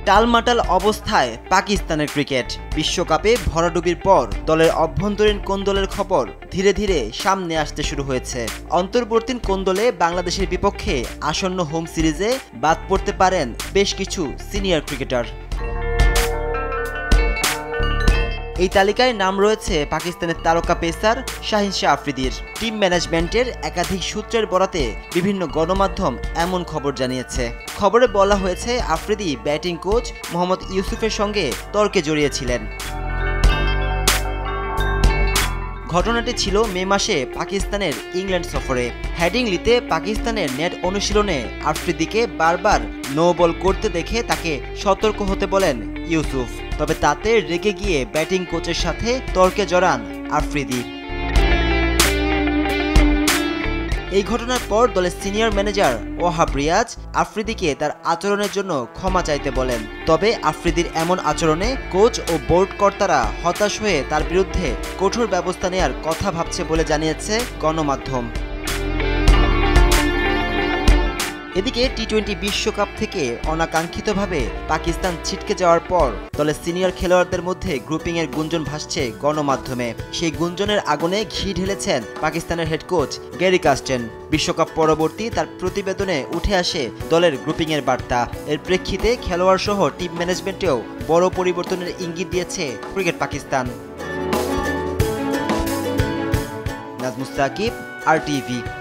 টালমাটাল অবস্থায় পাকিস্তানের ক্রিকেট। বিশ্বকাপে ভরাডুবির পর দলের অভ্যন্তরীণ কোন্দলের খবর ধীরে ধীরে সামনে আসতে শুরু হয়েছে। অন্তর্বর্তীন কোন্দলে বাংলাদেশের বিপক্ষে আসন্ন হোম সিরিজে বাদ পড়তে পারেন বেশ কিছু সিনিয়র ক্রিকেটার। এই তালিকায় নাম রয়েছে পাকিস্তানের তারকা পেসার শাহিন শাহ আফ্রিদির। টিম ম্যানেজমেন্টের একাধিক সূত্রের বরাতে বিভিন্ন গণমাধ্যম এমন খবর জানিয়েছে। খবরে বলা হয়েছে আফ্রিদি ব্যাটিং কোচ মোহাম্মদ ইউসুফের সঙ্গে তর্কে জড়িয়েছিলেন। ঘটনাটি ছিল মে মাসে পাকিস্তানের ইংল্যান্ড সফরে। হেডিংলিতে পাকিস্তানের নেট অনুশীলনে আফ্রিদিকে বারবার নো বল করতে দেখে তাকে সতর্ক হতে বলেন ইউসুফ। তবে তাতে রেগে গিয়ে ব্যাটিং কোচের সাথে তর্কে জড়ান আফ্রিদি। এই ঘটনার পর দলের সিনিয়র ম্যানেজার ওয়াহাব রিয়াজ আফ্রিদিকে তার আচরণের জন্য ক্ষমা চাইতে বলেন। তবে আফ্রিদির এমন আচরণে কোচ ও বোর্ড কর্তারা হতাশ হয়ে তার বিরুদ্ধে কঠোর ব্যবস্থা নেওয়ার কথা ভাবছে বলে জানিয়েছে গণমাধ্যম। এদিকে টি-20 বিশ্বকাপ থেকে অনাকাঙ্ক্ষিতভাবে পাকিস্তান ছিটকে যাওয়ার পর দলের সিনিয়র খেলোয়াড়দের মধ্যে গ্রুপিংয়ের গুঞ্জন ভাসছে গণমাধ্যমে। সেই গুঞ্জনের আগুনে ঘি ঢেলেছেন পাকিস্তানের হেড কোচ গ্যারি কাস্টেন। বিশ্বকাপ পরবর্তী তার প্রতিবেদনে উঠে আসে দলের গ্রুপিংয়ের বার্তা। এর প্রেক্ষিতে খেলোয়াড় সহ টিম ম্যানেজমেন্টেও বড় পরিবর্তনের ইঙ্গিত দিয়েছে ক্রিকেট পাকিস্তান। নাজমুস সাকিব, RTV।